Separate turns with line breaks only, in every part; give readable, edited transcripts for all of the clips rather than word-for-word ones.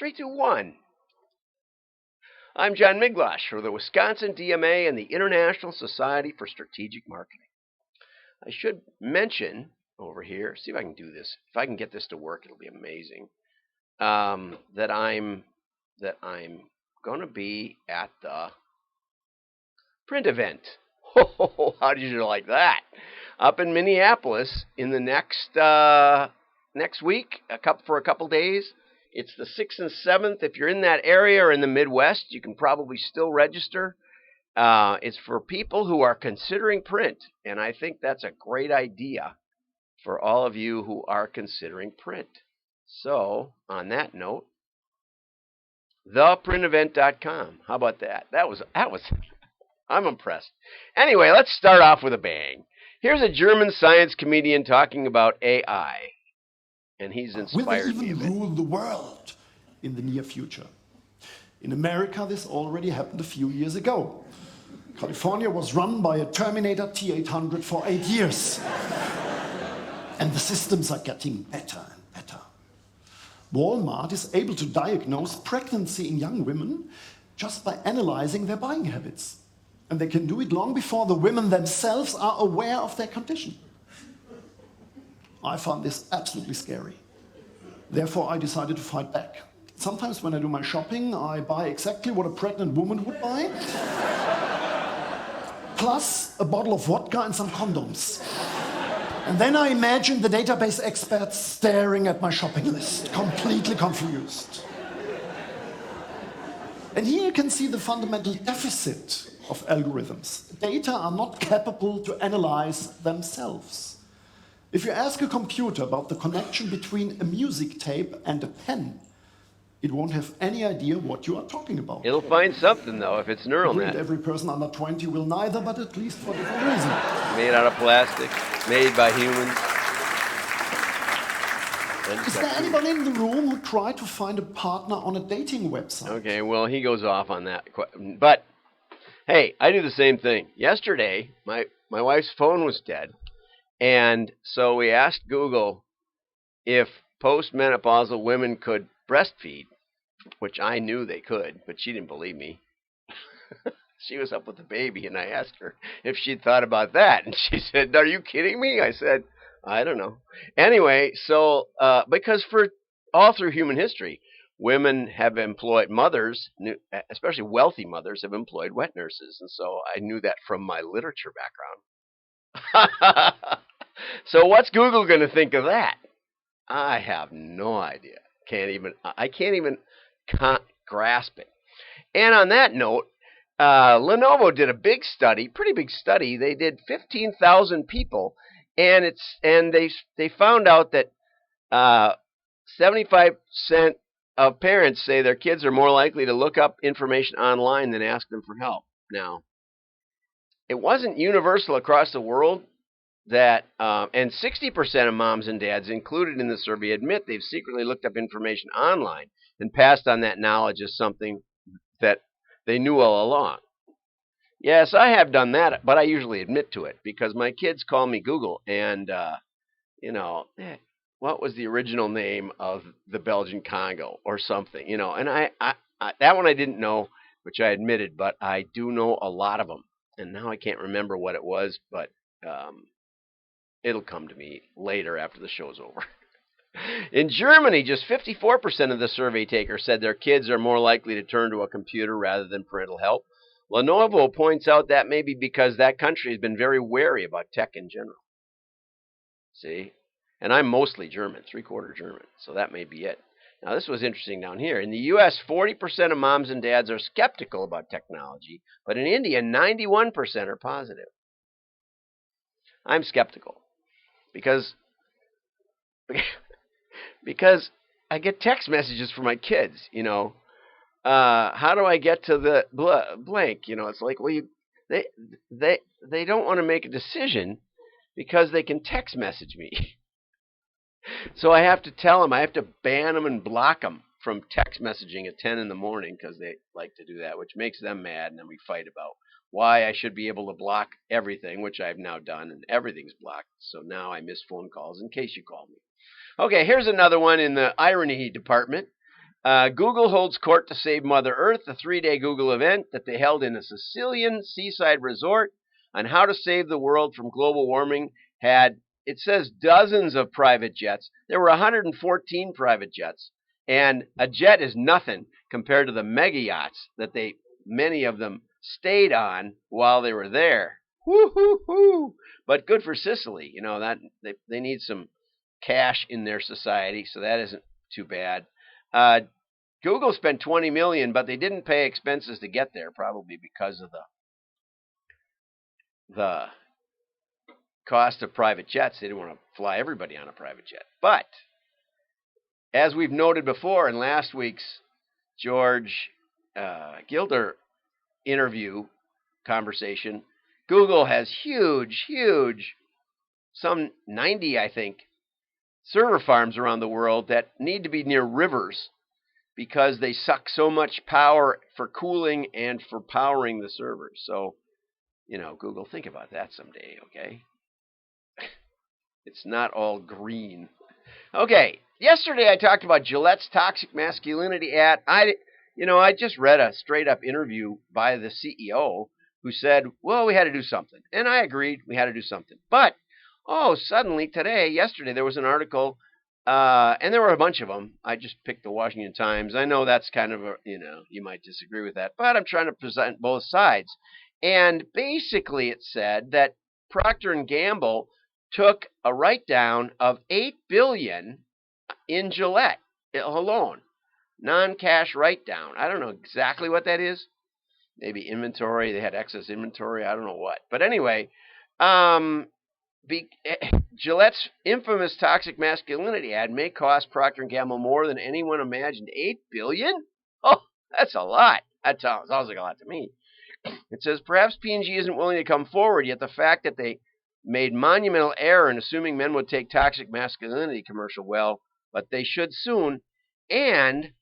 3, 2, 1. I'm John Miglosh for the Wisconsin DMA and the International Society for Strategic Marketing. I should mention over here, see if I can do this. If I can get this to work, it'll be amazing. That I'm going to be at the print event. How did you like that? Up in Minneapolis in the next week, for a couple days. It's the 6th and 7th. If you're in that area or in the Midwest, you can probably still register. It's for people who are considering print, and I think that's a great idea for all of you who are considering print. So, on that note, theprintevent.com. How about that? That was I'm impressed. Anyway, let's start off with a bang. Here's a German science comedian talking about AI. And he's inspired me a bit.
Will they even rule the world in the near future? In America, this already happened a few years ago. California was run by a Terminator T-800 for 8 years. And the systems are getting better and better. Walmart is able to diagnose pregnancy in young women just by analyzing their buying habits. And they can do it long before the women themselves are aware of their condition. I found this absolutely scary. Therefore, I decided to fight back. Sometimes when I do my shopping, I buy exactly what a pregnant woman would buy, plus a bottle of vodka and some condoms. And then I imagine the database experts staring at my shopping list, completely confused. And here you can see the fundamental deficit of algorithms. Data are not capable to analyze themselves. If you ask a computer about the connection between a music tape and a pen, it won't have any idea what you are talking about.
It'll find something, though, if it's neural net.
Every person under 20 will neither, but at least for different reasons.
Made out of plastic, made by humans.
Is there anybody in the room who tried to find a partner on a dating website?
Okay, well, he goes off on that. But, hey, I do the same thing. Yesterday, my wife's phone was dead. And so we asked Google if postmenopausal women could breastfeed, which I knew they could, but she didn't believe me. She was up with the baby, and I asked her if she'd thought about that. And she said, "Are you kidding me?" I said, "I don't know." Anyway, so because for all through human history, women have employed mothers, especially wealthy mothers, have employed wet nurses. And so I knew that from my literature background. So what's Google going to think of that? I have no idea. I can't even grasp it. And on that note, Lenovo did a big study, pretty big study. They did 15,000 people, and they found out that 75% of parents say their kids are more likely to look up information online than ask them for help. Now, it wasn't universal across the world. And 60% of moms and dads included in the survey admit they've secretly looked up information online and passed on that knowledge as something that they knew all along. Yes, I have done that, but I usually admit to it because my kids call me Google. And, what was the original name of the Belgian Congo or something? And I that one I didn't know, which I admitted, but I do know a lot of them. And now I can't remember what it was, but it'll come to me later after the show's over. In Germany, just 54% of the survey takers said their kids are more likely to turn to a computer rather than parental help. Lenovo points out that may be because that country has been very wary about tech in general. See? And I'm mostly German, 3/4 German, so that may be it. Now, this was interesting down here. In the U.S., 40% of moms and dads are skeptical about technology, but in India, 91% are positive. I'm skeptical. Because I get text messages from my kids, how do I get to the blank? It's like, well, they don't want to make a decision because they can text message me. So I have to tell them, I have to ban them and block them from text messaging at 10 in the morning because they like to do that, which makes them mad, and then we fight about why I should be able to block everything, which I've now done, and everything's blocked. So now I miss phone calls in case you call me. Okay, here's another one in the irony department. Google holds court to save Mother Earth, the 3-day Google event that they held in a Sicilian seaside resort on how to save the world from global warming had, it says, dozens of private jets. There were 114 private jets, and a jet is nothing compared to the mega yachts that many of them stayed on while they were there. Woo-hoo-hoo! But good for Sicily. That they need some cash in their society, so that isn't too bad. Google spent $20 million, but they didn't pay expenses to get there, probably because of the cost of private jets. They didn't want to fly everybody on a private jet. But as we've noted before in last week's George Gilder interview conversation, Google has huge, some 90, I think, server farms around the world that need to be near rivers because they suck so much power for cooling and for powering the servers. So, Google, think about that someday, okay? It's not all green. Okay, yesterday I talked about Gillette's toxic masculinity ad. I just read a straight-up interview by the CEO who said, well, we had to do something. And I agreed we had to do something. But, suddenly yesterday, there was an article, and there were a bunch of them. I just picked the Washington Times. I know that's kind of you might disagree with that, but I'm trying to present both sides. And basically it said that Procter & Gamble took a write-down of $8 billion in Gillette alone. Non-cash write-down. I don't know exactly what that is. Maybe inventory. They had excess inventory. I don't know what. But anyway, Gillette's infamous toxic masculinity ad may cost Procter & Gamble more than anyone imagined. $8 billion? Oh, that's a lot. That sounds like a lot to me. It says, perhaps P&G isn't willing to come forward, yet the fact that they made monumental error in assuming men would take toxic masculinity commercial well, but they should soon. And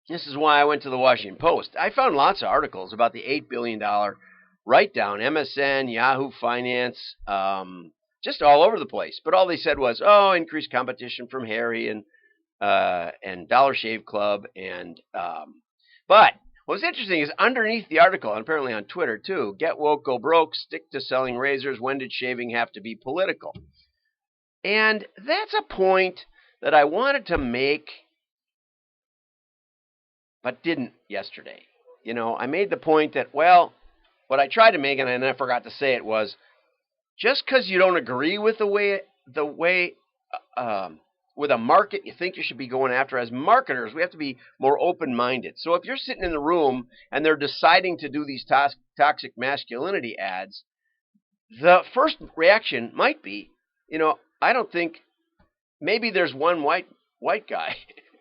this is why I went to the Washington Post. I found lots of articles about the $8 billion write-down. MSN, Yahoo Finance, just all over the place. But all they said was, increased competition from Harry and Dollar Shave Club. But what's interesting is underneath the article, and apparently on Twitter too, get woke, go broke, stick to selling razors. When did shaving have to be political? And that's a point that I wanted to make, but didn't yesterday. I made the point that, what I tried to make, and I forgot to say it, was just because you don't agree with the way with a market you think you should be going after, as marketers, we have to be more open-minded. So if you're sitting in the room and they're deciding to do these toxic masculinity ads, the first reaction might be, I don't think, maybe there's one white guy,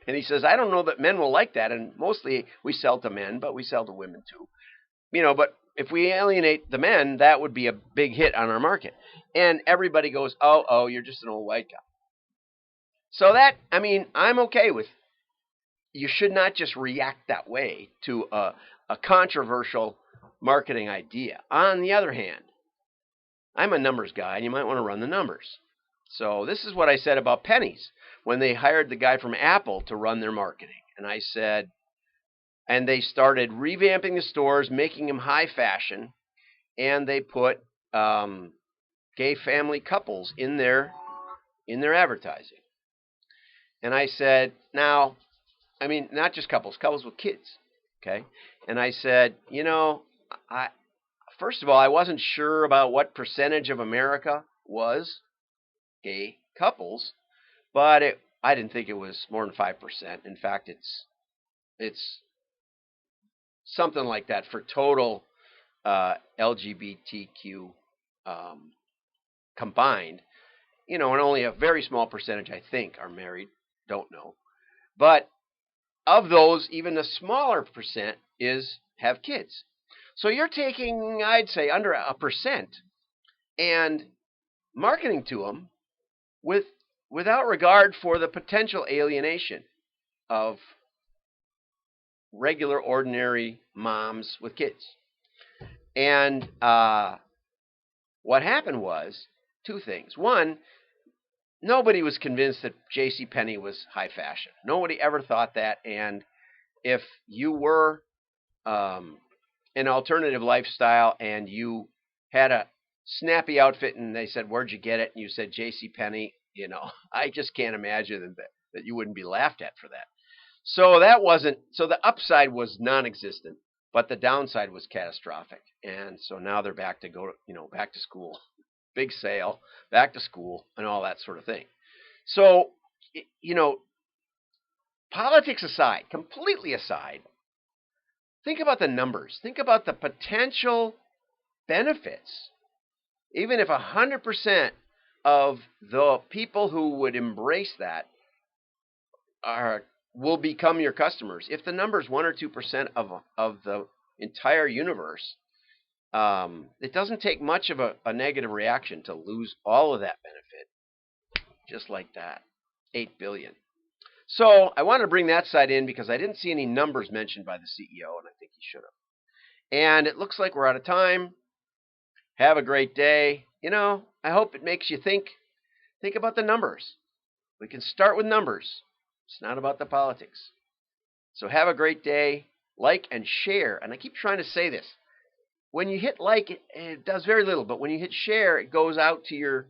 and he says, I don't know that men will like that, and mostly we sell to men, but we sell to women too. But if we alienate the men, that would be a big hit on our market. And everybody goes, oh, you're just an old white guy. So that, I'm okay with, you should not just react that way to a controversial marketing idea. On the other hand, I'm a numbers guy, and you might want to run the numbers. So this is what I said about pennies when they hired the guy from Apple to run their marketing. And I said, and they started revamping the stores, making them high fashion, and they put gay family couples in their advertising. And I said, now, not just couples with kids, okay? And I said, first of all, I wasn't sure about what percentage of America was gay couples, but I didn't think it was more than 5%. In fact, it's something like that for total LGBTQ combined, and only a very small percentage, I think, are married. Don't know. But of those, even a smaller percent have kids. So you're taking, I'd say, under 1% and marketing to them without regard for the potential alienation of regular, ordinary moms with kids. And what happened was two things. One, nobody was convinced that J.C. Penney was high fashion. Nobody ever thought that. And if you were an alternative lifestyle and you had a snappy outfit and they said, "Where'd you get it?" and you said J.C. Penney, I just can't imagine that you wouldn't be laughed at for that. So the upside was non-existent, but the downside was catastrophic. And so now they're back to school, big sale, back to school, and all that sort of thing. So, politics aside, completely aside, think about the numbers. Think about the potential benefits. Even if 100% of the people who would embrace that will become your customers. If the number is 1 or 2% of the entire universe, it doesn't take much of a negative reaction to lose all of that benefit, just like that. 8 billion. So I wanted to bring that side in because I didn't see any numbers mentioned by the CEO, and I think he should have. And it looks like we're out of time. Have a great day. I hope it makes you think about the numbers. We can start with numbers. It's not about the politics. So have a great day. Like and share. And I keep trying to say this. When you hit like, it does very little. But when you hit share, it goes out to your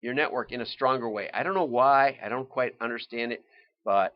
network in a stronger way. I don't know why. I don't quite understand it. But